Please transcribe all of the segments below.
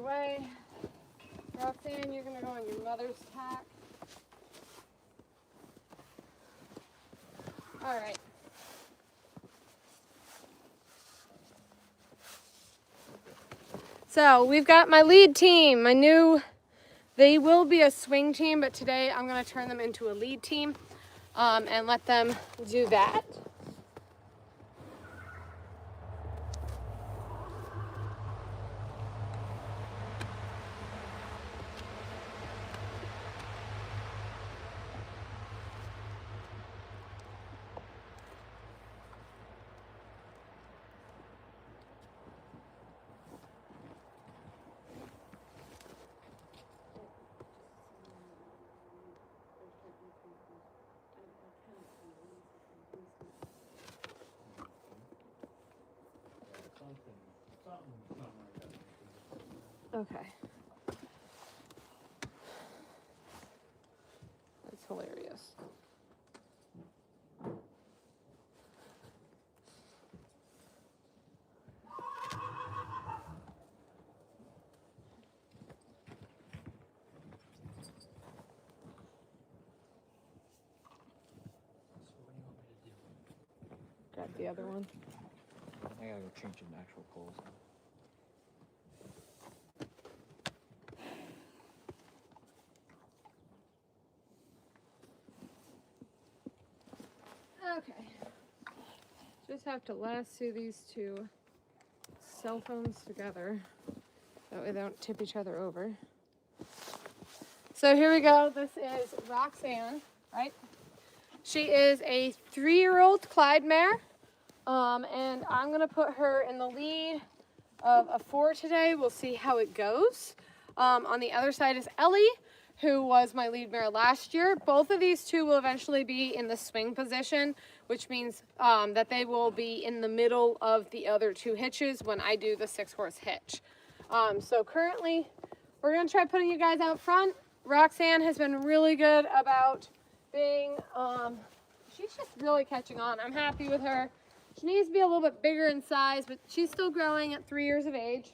way. Roxanne, you're going to go on your mother's tack. All right. So we've got my lead team. They will be a swing team, but today I'm going to turn them into a lead team and let them do that. Okay. That's hilarious. Grab the other one. I gotta go change the actual poles. Okay. Just have to lasso these two cell phones together. That way they don't tip each other over. So here we go. This is Roxanne, right? She is a 3-year-old Clyde mare. And I'm going to put her in the lead of a 4 today. We'll see how it goes. On the other side is Ellie, who was my lead mare last year. Both of these two will eventually be in the swing position, which means that they will be in the middle of the other 2 hitches when I do the 6-horse hitch. So currently, we're going to try putting you guys out front. Roxanne has been really good about being, she's just really catching on. I'm happy with her. She needs to be a little bit bigger in size, but she's still growing at 3 years of age.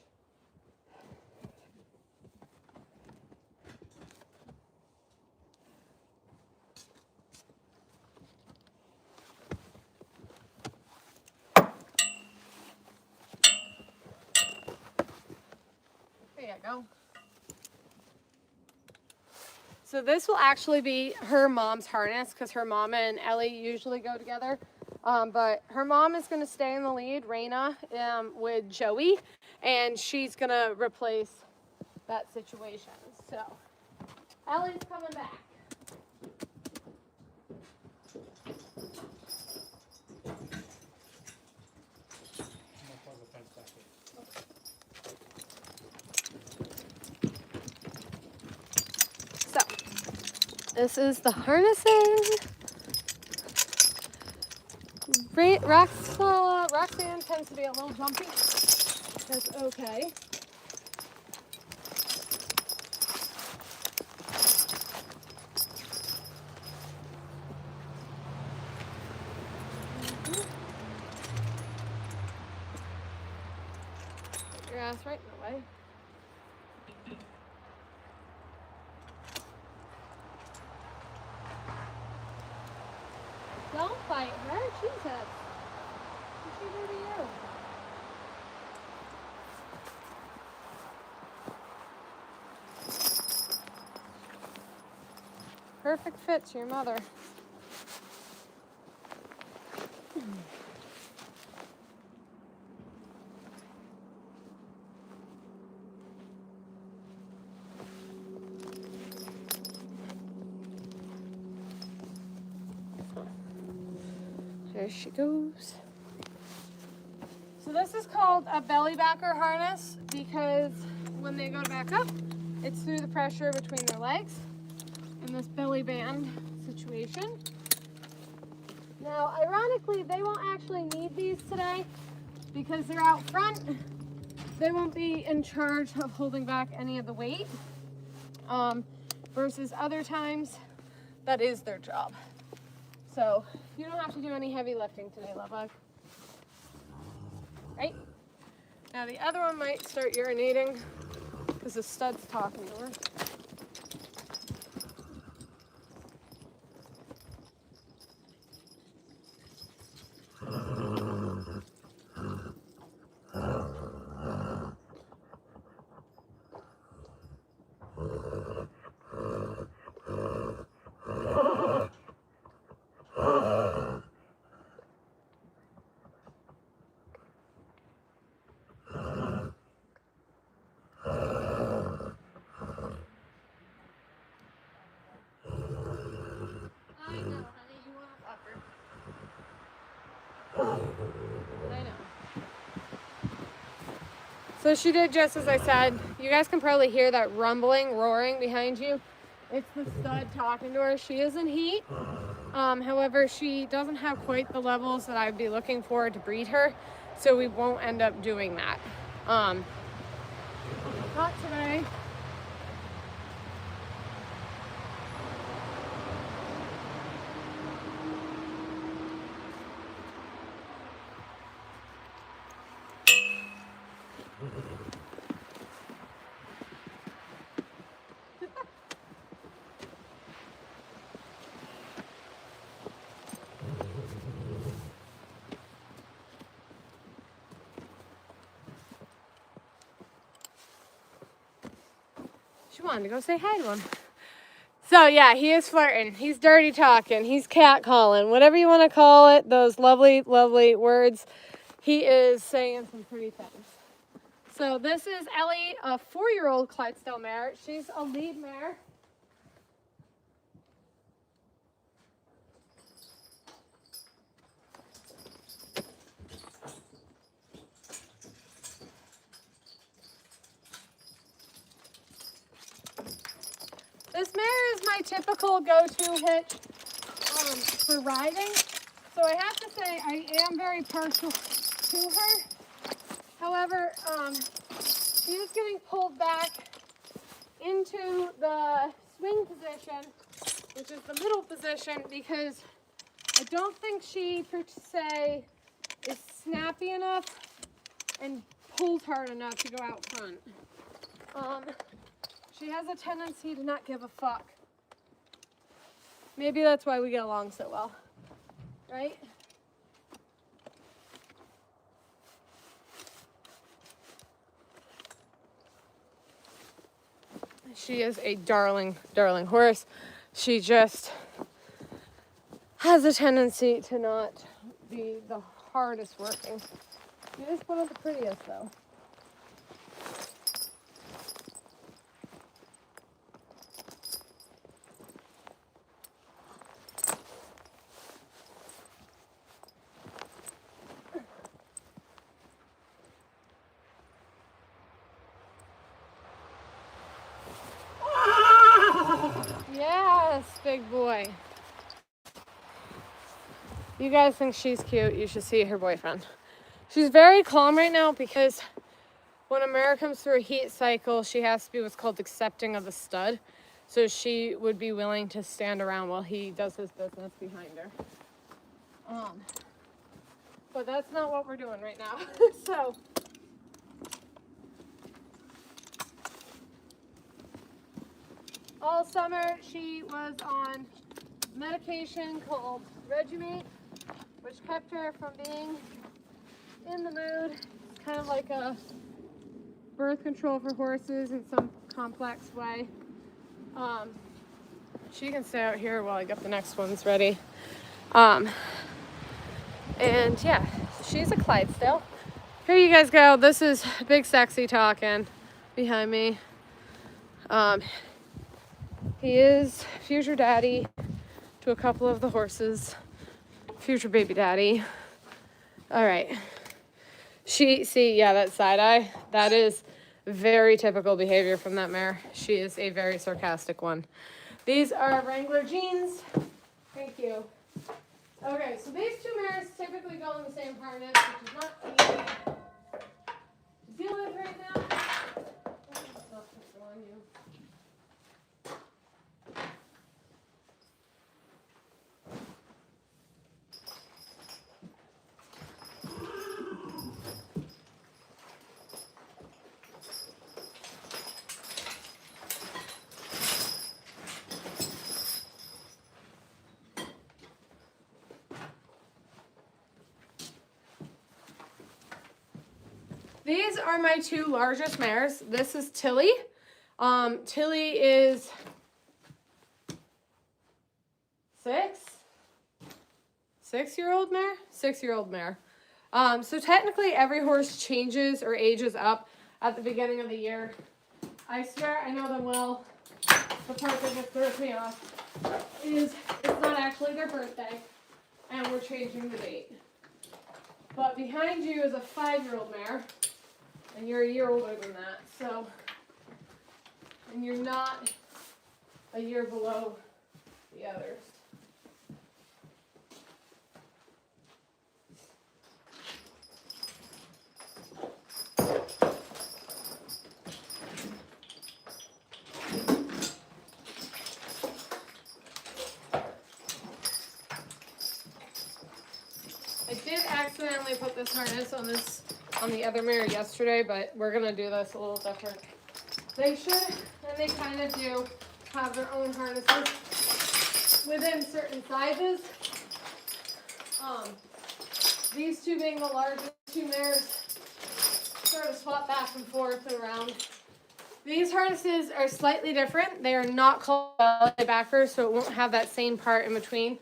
There you go. So this will actually be her mom's harness because her mom and Ellie usually go together. But her mom is going to stay in the lead, Raina, with Joey, and she's going to replace that situation. So Ellie's coming back. So this is the harnessing. Roxanne tends to be a little jumpy. That's okay. Put your ass right in the way. Don't fight her, Jesus. What's she do to you? Perfect fit to your mother. There she goes. So this is called a belly backer harness because when they go to back up, it's through the pressure between their legs in this belly band situation. Now, ironically, they won't actually need these today because they're out front. They won't be in charge of holding back any of the weight versus other times that is their job. So you don't have to do any heavy lifting today, love bug. Right? Now the other one might start urinating because because the stud's talking to her. I know, honey, you want a buffer. I know. So she did just as I said. You guys can probably hear that rumbling, roaring behind you. It's the stud talking to her. She is in heat. However, she doesn't have quite the levels that I'd be looking for to breed her, so we won't end up doing that. Not today. She wanted to go say hi to him. So yeah, he is flirting. He's dirty talking. He's cat calling. Whatever you want to call it, those lovely, lovely words. He is saying some pretty things. So this is Ellie, a 4-year-old Clydesdale mare. She's a lead mare. This mare is my typical go-to hitch for riding. So I have to say I am very partial to her. However, she is getting pulled back into the swing position, which is the middle position, because I don't think she, per se, is snappy enough and pulls hard enough to go out front. She has a tendency to not give a fuck. Maybe that's why we get along so well, right? She is a darling, darling horse. She just has a tendency to not be the hardest working. She is one of the prettiest though. Yes, big boy. You guys think she's cute, you should see her boyfriend. She's very calm right now because when a mare comes through a heat cycle, she has to be what's called accepting of the stud. So she would be willing to stand around while he does his business behind her. But that's not what we're doing right now. So all summer she was on medication called Regimate, which kept her from being in the mood. It's kind of like a birth control for horses in some complex way. She can stay out here while I get the next ones ready. And yeah, she's a Clydesdale. Here you guys go. This is Big Sexy talking behind me. He is future daddy to a couple of the horses. Future baby daddy. All right. Yeah, that side eye, that is very typical behavior from that mare. She is a very sarcastic one. These are Wrangler jeans. Thank you. Okay, so these two mares typically go in the same harness, which is not easy to deal with right now. These are my two largest mares. This is Tilly. Tilly is 6-year-old mare? 6-year-old mare. So technically every horse changes or ages up at the beginning of the year. I swear I know them well. The part that just throws me off is it's not actually their birthday and we're changing the date. But behind you is a 5-year-old mare and you're a year older than that. So, and you're not a year below the others. I did accidentally put this harness on the other mare yesterday, but we're gonna do this a little different. They should, and they kind of do, have their own harnesses within certain sizes. These two being the largest two mares, sort of swap back and forth around. These harnesses are slightly different. They are not called belly backers, so it won't have that same part in between.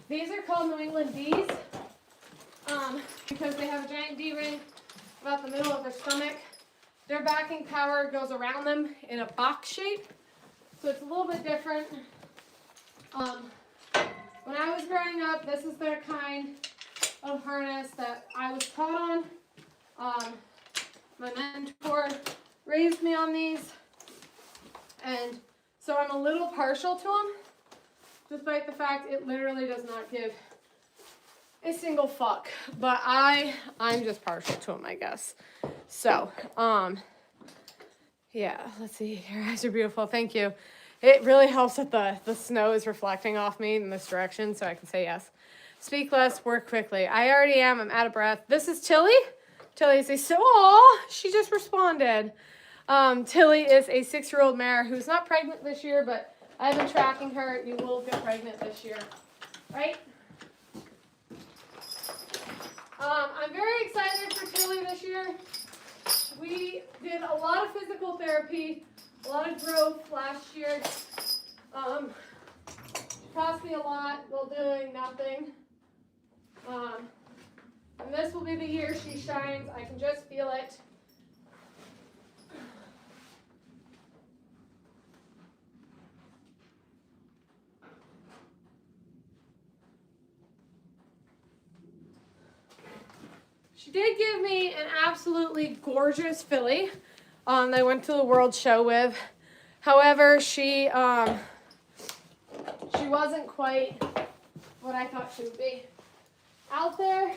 These are called New England D's. Because they have a giant D-ring about the middle of their stomach. Their backing power goes around them in a box shape, so it's a little bit different. When I was growing up, this is the kind of harness that I was taught on. My mentor raised me on these, and so I'm a little partial to them, despite the fact it literally does not give a single fuck, but I'm just partial to them, I guess. So, yeah, let's see, your eyes are beautiful, thank you. It really helps that the snow is reflecting off me in this direction, so I can say yes. Speak less, work quickly. I already am, I'm out of breath. This is Tilly. Tilly is she just responded. Tilly is a 6-year-old mare who's not pregnant this year, but I've been tracking her. You will get pregnant this year, right? I'm very excited for Tilly this year. We did a lot of physical therapy, a lot of growth last year. Cost me a lot while doing nothing. And this will be the year she shines. I can just feel it. She did give me an absolutely gorgeous filly that I went to the World Show with. However, she wasn't quite what I thought she would be. Out there,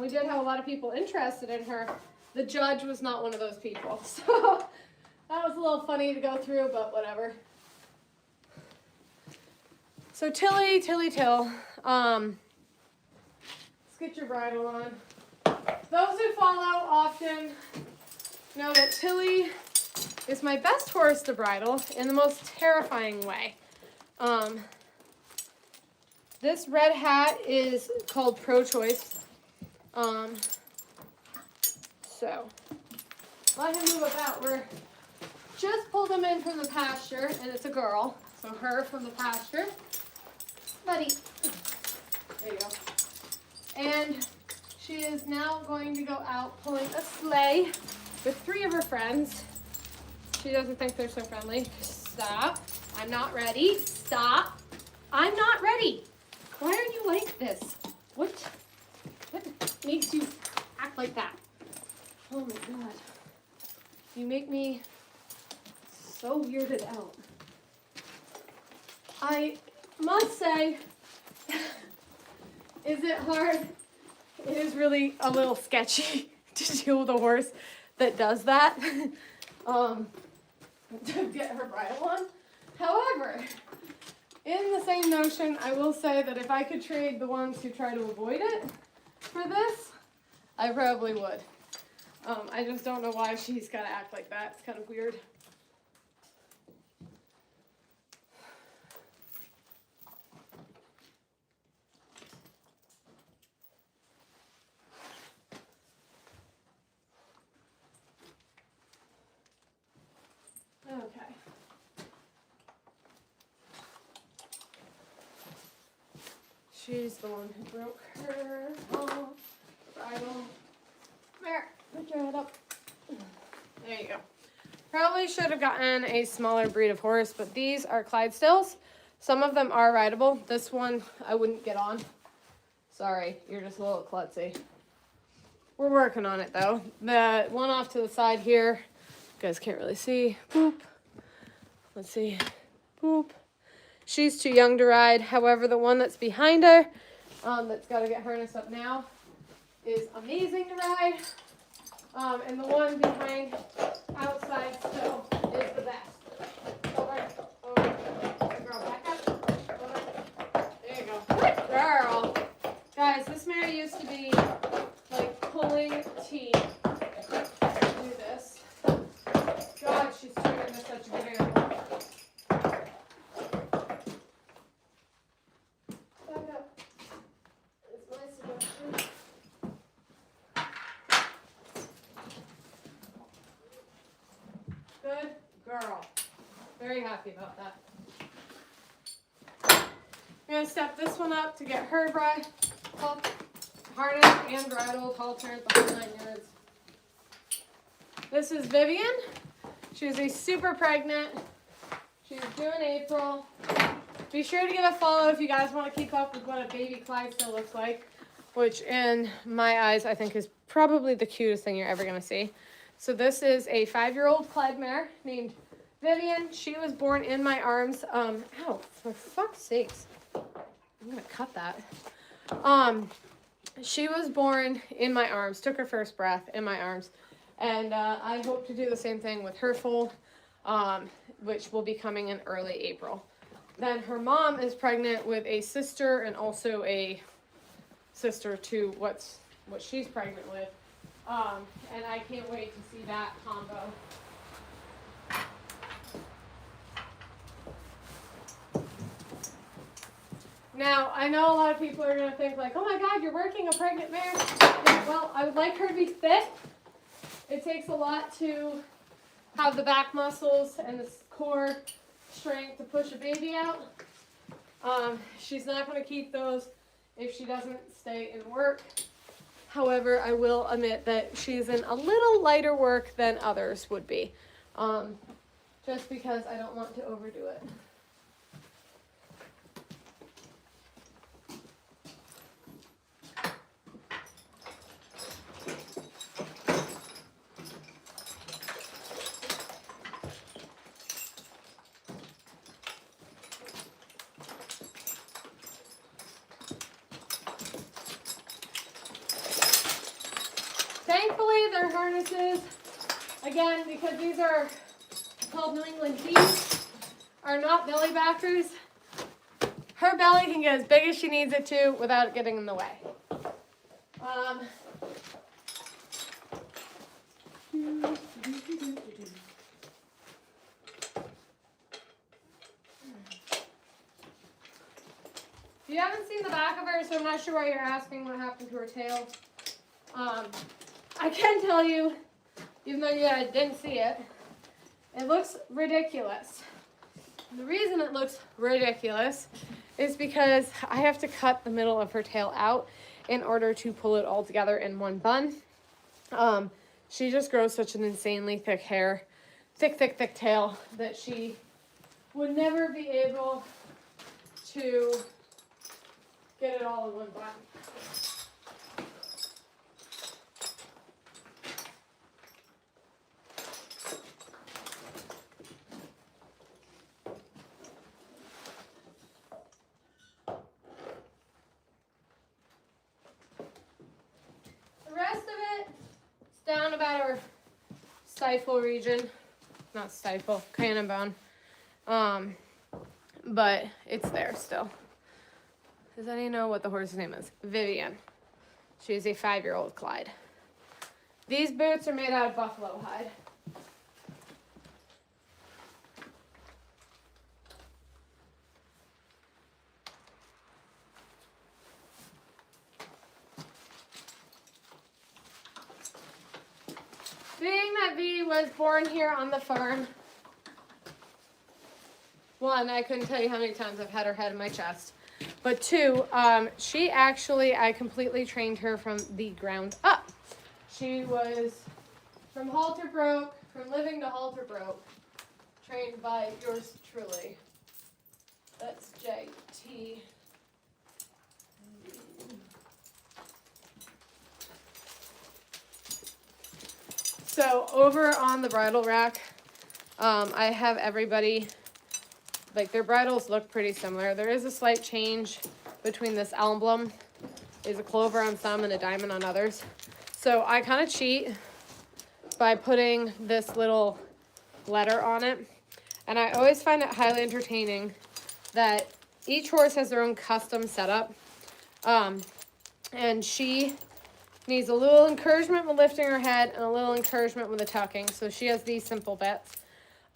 we did have a lot of people interested in her. The judge was not one of those people. So that was a little funny to go through, but whatever. So Tilly. Let's get your bridle on. Those who follow often know that Tilly is my best horse to bridle in the most terrifying way. This red hat is called Pro-Choice. So, let him move about. We're just pulled him in from the pasture, and it's a girl. So her from the pasture. Buddy. There you go. And she is now going to go out pulling a sleigh with 3 of her friends. She doesn't think they're so friendly. Stop. I'm not ready. Stop. I'm not ready. Why are you like this? What makes you act like that? Oh my God. You make me so weirded out. I must say, is it hard? It is really a little sketchy to deal with a horse that does that. To get her bridle on. However, in the same notion, I will say that if I could trade the ones who try to avoid it for this, I probably would. I just don't know why she's got to act like that. It's kind of weird. She's the one who broke her bridle. There, put your head up. There you go. Probably should have gotten a smaller breed of horse, but these are Clydesdales. Some of them are rideable. This one I wouldn't get on. Sorry, you're just a little klutzy. We're working on it though. The one off to the side here, you guys can't really see. Boop. Let's see. Boop. She's too young to ride. However, the one that's behind her, that's got to get harnessed up now, is amazing to ride. And the one behind outside still is the best. Over. Girl, back up. Over. There you go. Good girl. Guys, this mare used to be like pulling teeth. Do this. God, she's turned into such a good animal. Back up. It's my suggestion. Good girl. Very happy about that. I'm going to step this one up to get her harness and bridle, halter, the whole 9 yards. This is Vivian. She's a super pregnant. She's due in April. Be sure to give a follow if you guys want to keep up with what a baby Clydesdale looks like, which in my eyes I think is probably the cutest thing you're ever going to see. So this is a 5-year-old Clyde mare named Vivian. She was born in my arms. Ow, for fuck's sakes. I'm going to cut that. She was born in my arms, took her first breath in my arms. And I hope to do the same thing with her foal, which will be coming in early April. Then her mom is pregnant with a sister and also a sister to what she's pregnant with. And I can't wait to see that combo. Now, I know a lot of people are going to think like, oh my God, you're working a pregnant mare. Well, I would like her to be fit. It takes a lot to have the back muscles and the core strength to push a baby out. She's not going to keep those if she doesn't stay in work. However, I will admit that she's in a little lighter work than others would be, just because I don't want to overdo it. Thankfully, their harnesses, again, because these are called New England Bees, are not belly backers. Her belly can get as big as she needs it to without it getting in the way. You haven't seen the back of her, so I'm not sure why you're asking what happened to her tail. I can tell you, even though you guys didn't see it, it looks ridiculous. The reason it looks ridiculous is because I have to cut the middle of her tail out in order to pull it all together in one bun. She just grows such an insanely thick hair, thick tail, that she would never be able to get it all in one bun. Down about our stifle region, not stifle, cannon bone, but it's there still. Does anyone know what the horse's name is? Vivian. She is a 5-year-old Clyde. These boots are made out of buffalo hide. Being that V was born here on the farm, one, I couldn't tell you how many times I've had her head in my chest. But two, she actually, I completely trained her from the ground up. She was from halter broke, from living to halter broke, trained by yours truly. That's JT. So over on the bridle rack, I have everybody, like their bridles look pretty similar. There is a slight change between this emblem. There's a clover on some and a diamond on others. So I kind of cheat by putting this little letter on it. And I always find it highly entertaining that each horse has their own custom setup. And she needs a little encouragement with lifting her head and a little encouragement with the tucking. So she has these simple bits.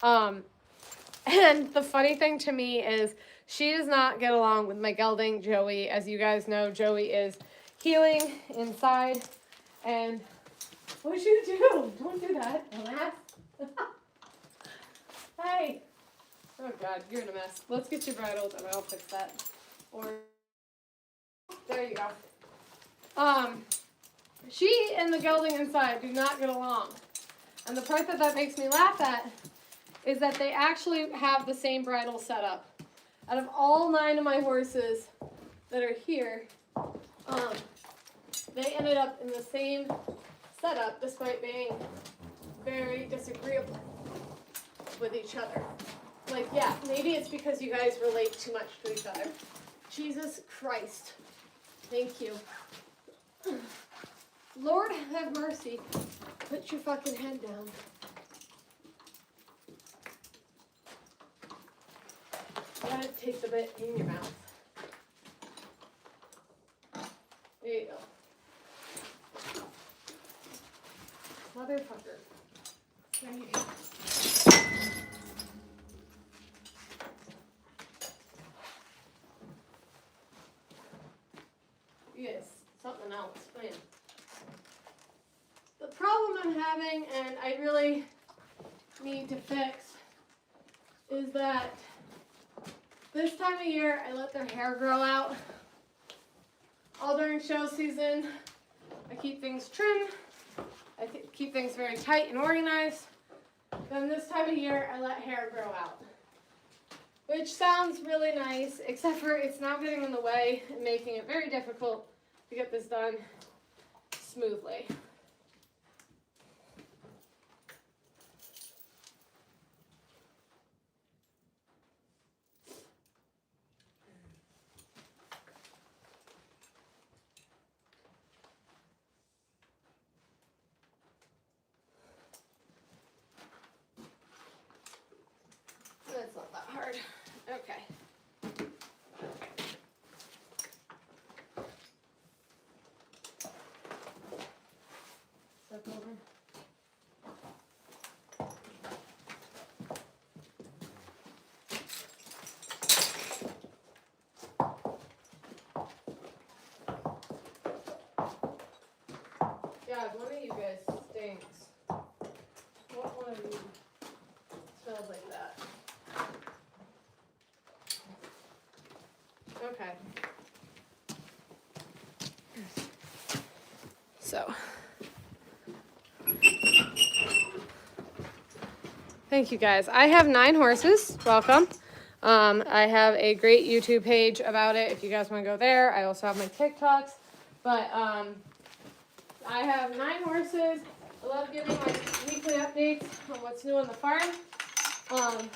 And the funny thing to me is she does not get along with my gelding, Joey. As you guys know, Joey is healing inside. And what'd you do? Don't do that, dumbass. Hey. Oh, God, you're in a mess. Let's get you bridled and I'll fix that. Or, there you go. She and the gelding inside do not get along. And the part that makes me laugh at is that they actually have the same bridle setup. Out of all 9 of my horses that are here, they ended up in the same setup despite being very disagreeable with each other. Like, yeah, maybe it's because you guys relate too much to each other. Jesus Christ. Thank you. Lord have mercy. Put your fucking head down. You gotta take the bit in your mouth. There you go. Motherfucker. There you go. Yes, something else, man. The problem I'm having, and I really need to fix, is that this time of year I let their hair grow out. All during show season, I keep things trim. I keep things very tight and organized. Then this time of year, I let hair grow out. Which sounds really nice, except for it's now getting in the way and making it very difficult to get this done smoothly. That's not that hard. Okay. Step over. God, one of you guys stinks. What one of you smells like that? Okay. So. Thank you guys. I have 9 horses. Welcome. I have a great YouTube page about it if you guys want to go there. I also have my TikToks. But I have 9 horses. I love giving my weekly updates on what's new on the farm. Like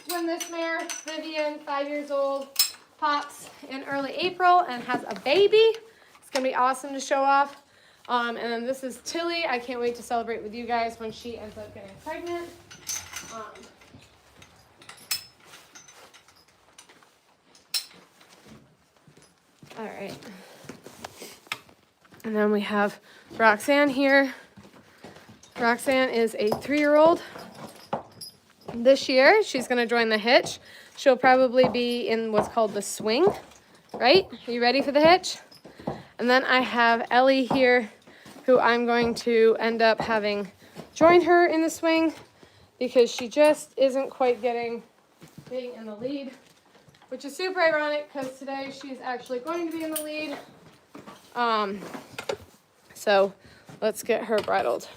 when this mare, Vivian, 5 years old, pops in early April and has a baby. It's going to be awesome to show off. And then this is Tilly. I can't wait to celebrate with you guys when she ends up getting pregnant. All right. And then we have Roxanne here. Roxanne is a 3-year-old. This year, she's going to join the hitch. She'll probably be in what's called the swing, right? Are you ready for the hitch? And then I have Ellie here, who I'm going to end up having join her in the swing because she just isn't quite getting being in the lead. which is super ironic because today she's actually going to be in the lead. So let's get her bridled.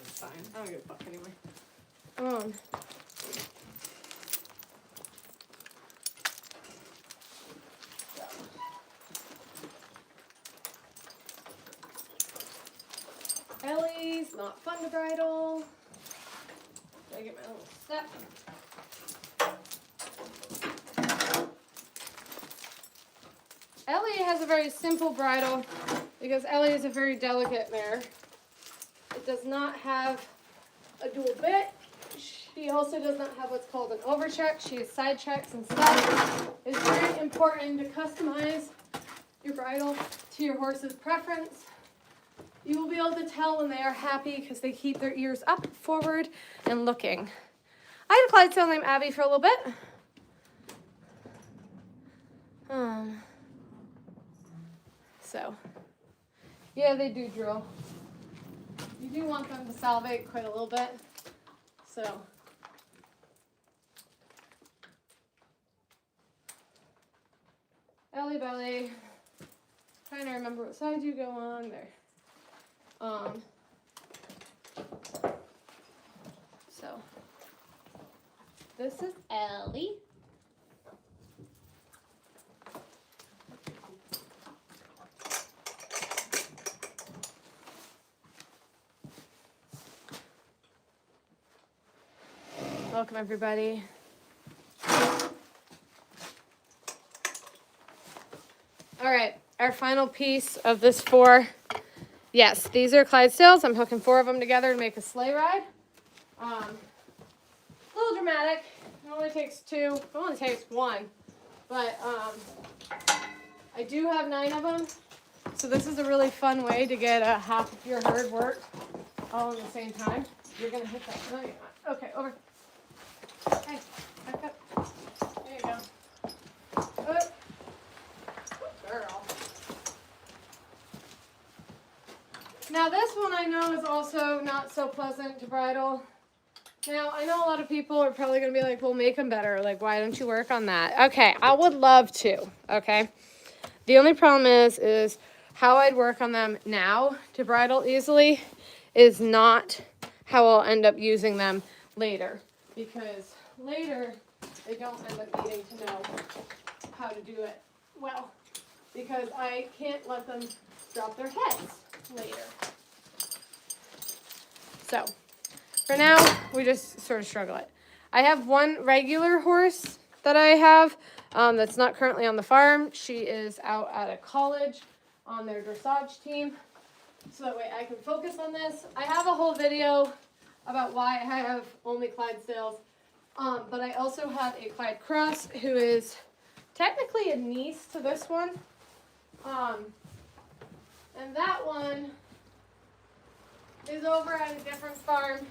Fine. I don't give a fuck anyway. Ellie's not fun to bridle. Gotta get my little step. Ellie has a very simple bridle because Ellie is a very delicate mare. It does not have a dual bit. She also does not have what's called an overcheck. She has side checks and stuff. It's very important to customize your bridle to your horse's preference. You will be able to tell when they are happy because they keep their ears up, forward, and looking. I had a Clydesdale named Abby for a little bit. So, yeah, they do drool. You do want them to salivate quite a little bit. So, Ellie belly. Trying to remember what side you go on there. So this is Ellie. Welcome everybody. All right, our final piece of this 4. Yes, these are Clydesdales. I'm hooking 4 of them together to make a sleigh ride. A little dramatic. It only takes 2. It only takes 1. But I do have 9 of them. So this is a really fun way to get half of your herd worked all at the same time. You're going to hit that. No, you're not. Okay, over. Hey, back up. There you go. Good girl. Now this one I know is also not so pleasant to bridle. Now I know a lot of people are probably going to be like, well, make them better. Like, why don't you work on that? Okay, I would love to, okay? The only problem is how I'd work on them now to bridle easily is not how I'll end up using them later. Because later, they don't end up needing to know how to do it well. Because I can't let them drop their heads later. So, for now, we just sort of struggle it. I have one regular horse that I have that's not currently on the farm. She is out at a college on their dressage team. So that way I can focus on this. I have a whole video about why I have only Clydesdales. But I also have a Clyde Cross who is technically a niece to this one. And that one is over at a different farm.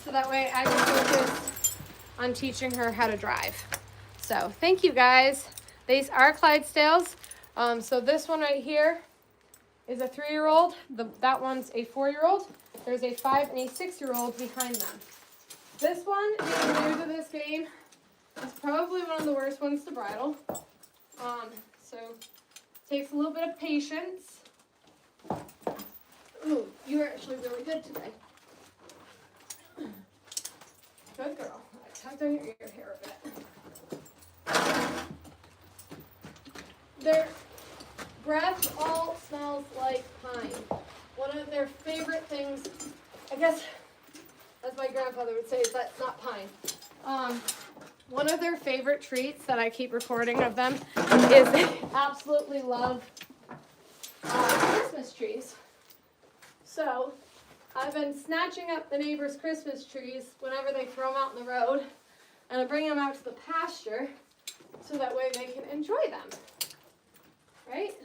So that way I can focus on teaching her how to drive. So thank you guys. These are Clydesdales. So this one right here is a 3-year-old. That one's a 4-year-old. There's a 5 and a 6-year-old behind them. This one, being new to this game, is probably one of the worst ones to bridle. So takes a little bit of patience. Ooh, you're actually really good today. Good girl. I tugged on your ear hair a bit. Their breath all smells like pine. One of their favorite things, I guess, as my grandfather would say, is that's not pine. One of their favorite treats that I keep recording of them is they absolutely love Christmas trees. So I've been snatching up the neighbors' Christmas trees whenever they throw them out in the road, and I bring them out to the pasture so that way they can enjoy them, right?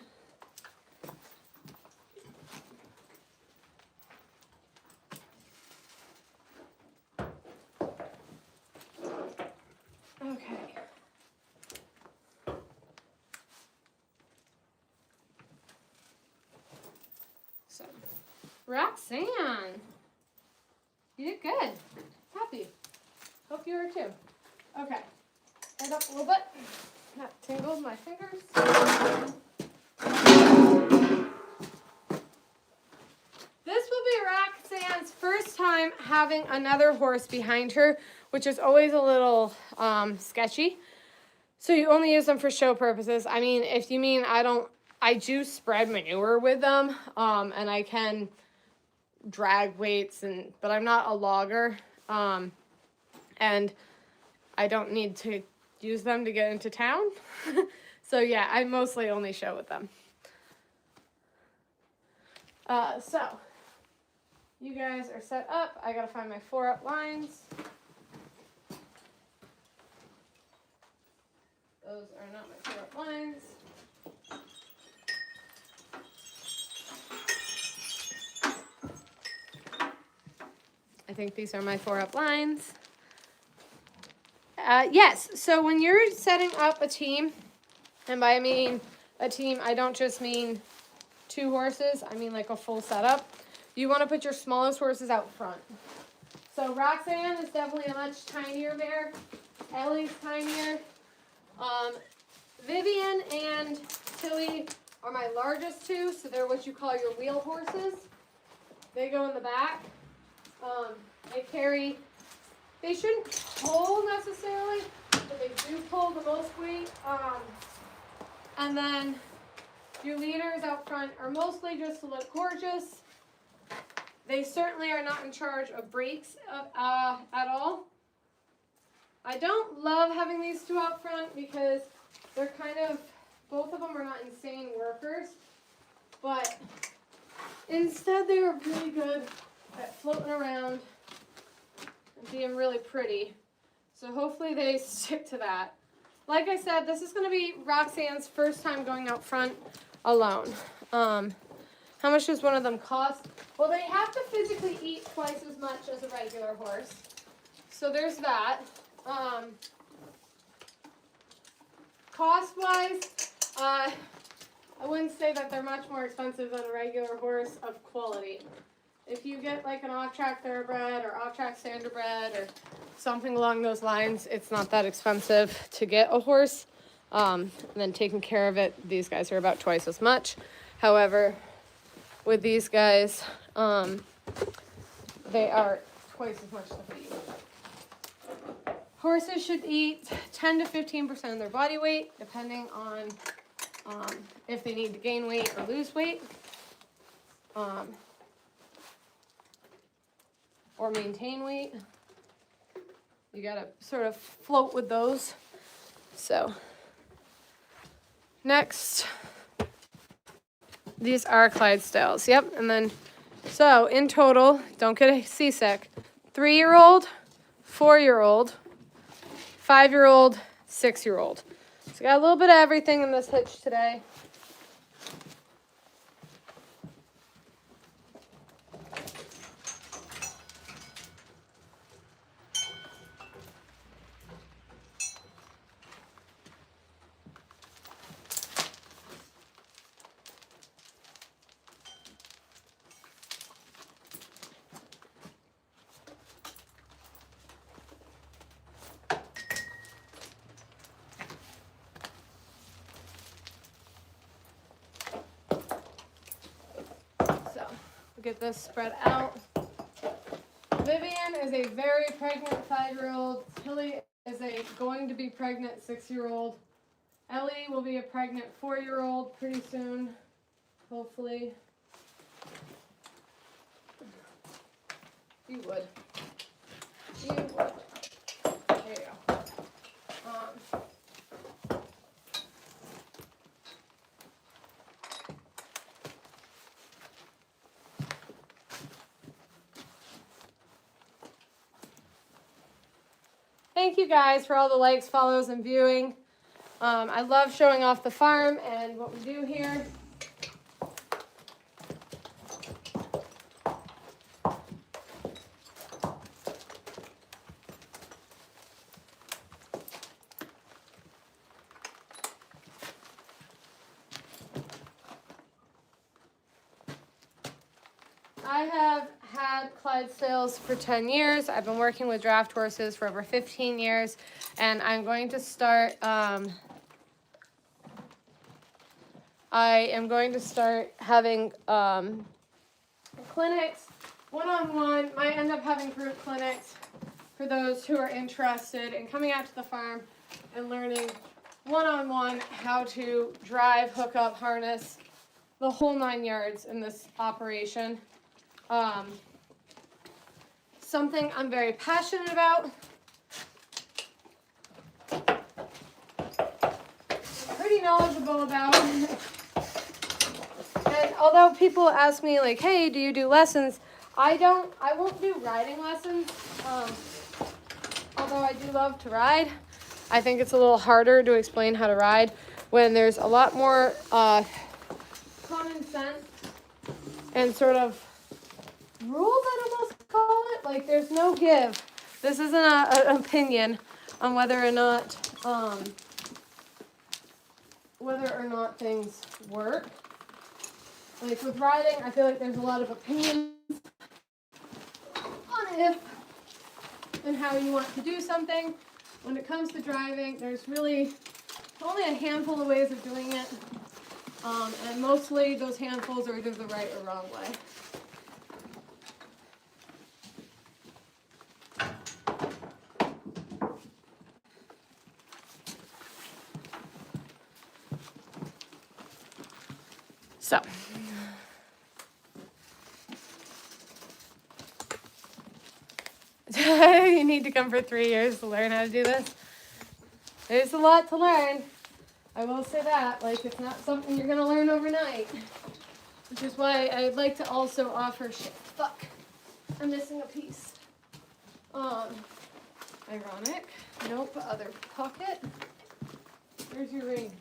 person. Roxanne. You did good. Happy. Hope you are too. Okay. Head up a little bit. That tingled my fingers. This will be Roxanne's first time having another horse behind her, which is always a little sketchy. So you only use them for show purposes. I mean, if you mean I do spread manure with them, and I can drag weights, but I'm not a logger, and I don't need to use them to get into town. So yeah, I mostly only show with them. So you guys are set up. I gotta find my 4-up lines. Those are not my 4-up lines. I think these are my 4-up lines. Yes, so when you're setting up a team, and by I mean a team, I don't just mean 2 horses, I mean like a full setup. You want to put your smallest horses out front. So Roxanne is definitely a much tinier mare. Ellie's tinier. Vivian and Tilly are my largest 2, so they're what you call your wheel horses. They go in the back. They shouldn't pull necessarily, but they do pull the most weight. And then your leaders out front are mostly just to look gorgeous. They certainly are not in charge of brakes at all. I don't love having these 2 out front because they're both of them are not insane workers, but instead they are really good at floating around and being really pretty. So hopefully they stick to that. Like I said, this is going to be Roxanne's first time going out front alone. How much does one of them cost? Well, they have to physically eat twice as much as a regular horse. So there's that. Cost-wise, I wouldn't say that they're much more expensive than a regular horse of quality. If you get like an off-track thoroughbred or off-track standardbred or something along those lines, it's not that expensive to get a horse. And then taking care of it, these guys are about twice as much. However, with these guys, they are twice as much to feed. Horses should eat 10 to 15% of their body weight, depending on if they need to gain weight or lose weight, or maintain weight. You gotta sort of float with those. So, next, these are Clydesdales. Yep, and then, so in total, don't get seasick, 3-year-old, 4-year-old, 5-year-old, 6-year-old. So got a little bit of everything in this hitch today. Get this spread out. Vivian is a very pregnant 5-year-old. Tilly is going to be pregnant 6-year-old. Ellie will be a pregnant 4-year-old pretty soon, hopefully. You would. You would. There you go. Thank you guys for all the likes, follows, and viewing. I love showing off the farm and what we do here. have had Clydesdales for 10 years. I've been working with draft horses for over 15 years, and I'm going to start, I am going to start having clinics, one-on-one, might end up having group clinics for those who are interested in coming out to the farm and learning one-on-one how to drive, hook up, harness, the whole 9 yards in this operation. Something I'm very passionate about. Pretty knowledgeable about. And although people ask me like, hey, do you do lessons? I won't do riding lessons. Although I do love to ride. I think it's a little harder to explain how to ride when there's a lot more common sense and sort of rules, I'd almost call it. Like, there's no give. This isn't an opinion on whether or not things work. Like with riding, I feel like there's a lot of opinions on if and how you want to do something. When it comes to driving, there's really only a handful of ways of doing it. And mostly those handfuls are either the right or wrong way. So, you need to come for 3 years to learn how to do this. There's a lot to learn. I will say that. Like, it's not something you're going to learn overnight. Which is why I'd like to also offer shit. Fuck. I'm missing a piece. Ironic. Nope, other pocket. Where's your ring?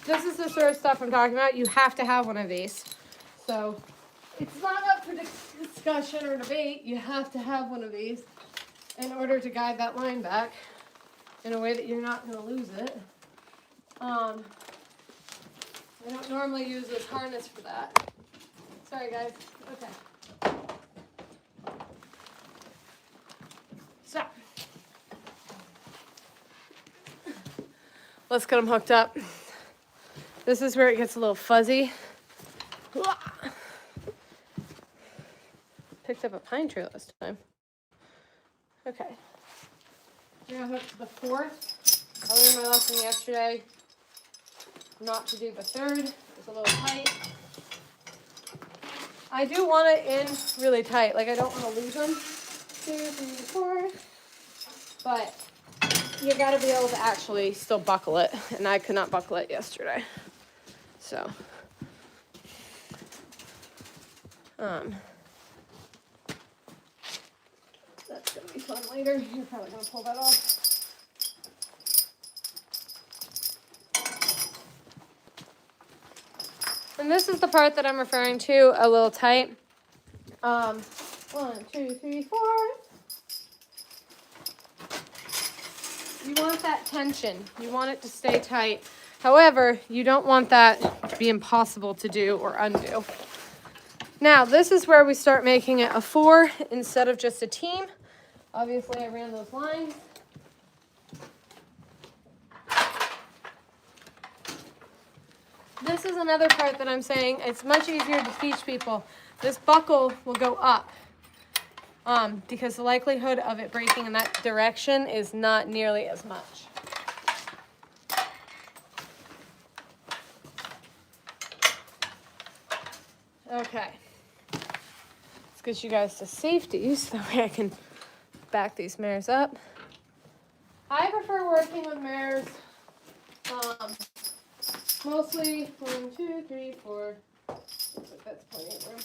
This is the sort of stuff I'm talking about. You have to have one of these. So, it's not up for discussion or debate. You have to have one of these in order to guide that line back in a way that you're not going to lose it. I don't normally use this harness for that. Sorry, guys. Okay. So, let's get them hooked up. This is where it gets a little fuzzy. Picked up a pine tree last time. Okay. We're gonna hook to the 4th. I learned my lesson yesterday not to do the 3rd. It's a little tight. I do want it in really tight. Like, I don't want to lose them. 2, 3, 4. But you gotta be able to actually still buckle it. And I could not buckle it yesterday. So, that's gonna be fun later. You're probably gonna pull that off. And this is the part that I'm referring to, a little tight. 1, 2, 3, 4. You want that tension. You want it to stay tight. However, you don't want that to be impossible to do or undo. Now, this is where we start making it a 4 instead of just a team. Obviously, I ran those lines. This is another part that I'm saying it's much easier to teach people. This buckle will go up because the likelihood of it breaking in that direction is not nearly as much. Okay, let's get you guys to safety so that way I can back these mares up. I prefer working with mares mostly 1, 2, 3, 4. Looks like that's plenty of room.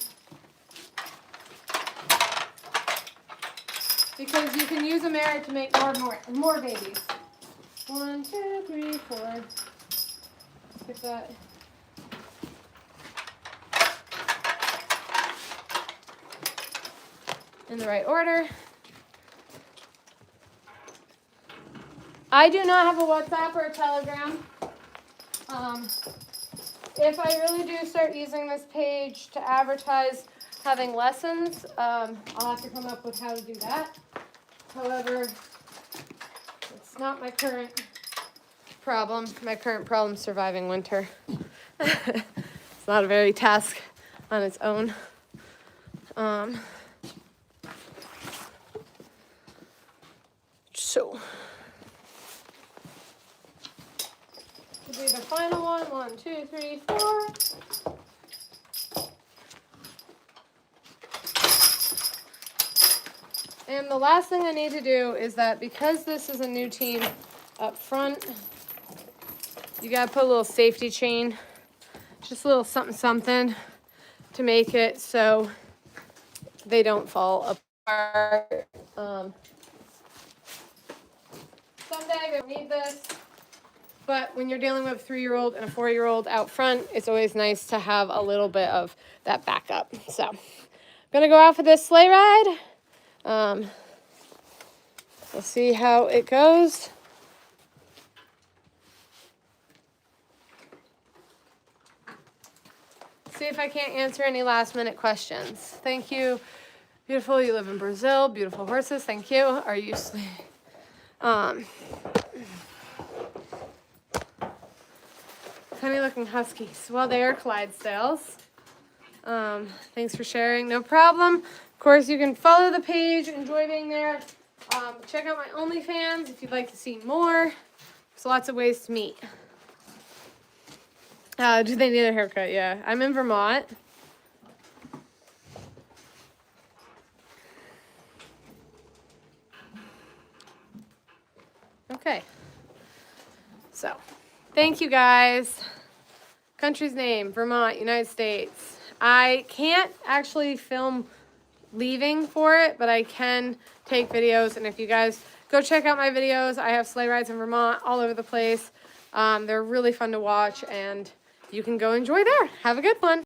Because you can use a mare to make more babies. 1, 2, 3, 4. Pick that. In the right order. I do not have a WhatsApp or a Telegram. If I really do start using this page to advertise having lessons, I'll have to come up with how to do that. However, it's not my current problem. My current problem is surviving winter. It's not a very task on its own. So, to be the final one. 1, 2, 3, 4. And the last thing I need to do is that because this is a new team up front, you gotta put a little safety chain, just a little something to make it so they don't fall apart. Someday we'll need this, but when you're dealing with a 3-year-old and a 4-year-old out front, it's always nice to have a little bit of that backup. So, I'm gonna go out for this sleigh ride. We'll see how it goes. See if I can't answer any last minute questions. Thank you. Beautiful, you live in Brazil. Beautiful horses, thank you. Are you funny looking huskies. Well, they are Clydesdales. Thanks for sharing, no problem. Of course, you can follow the page, enjoy being there. Check out my OnlyFans if you'd like to see more. There's lots of ways to meet. Do they need a haircut? Yeah. I'm in Vermont. Okay. So, thank you guys. Country's name, Vermont, United States. I can't actually film leaving for it, but I can take videos. And if you guys go check out my videos, I have sleigh rides in Vermont all over the place. They're really fun to watch, and you can go enjoy there. Have a good one.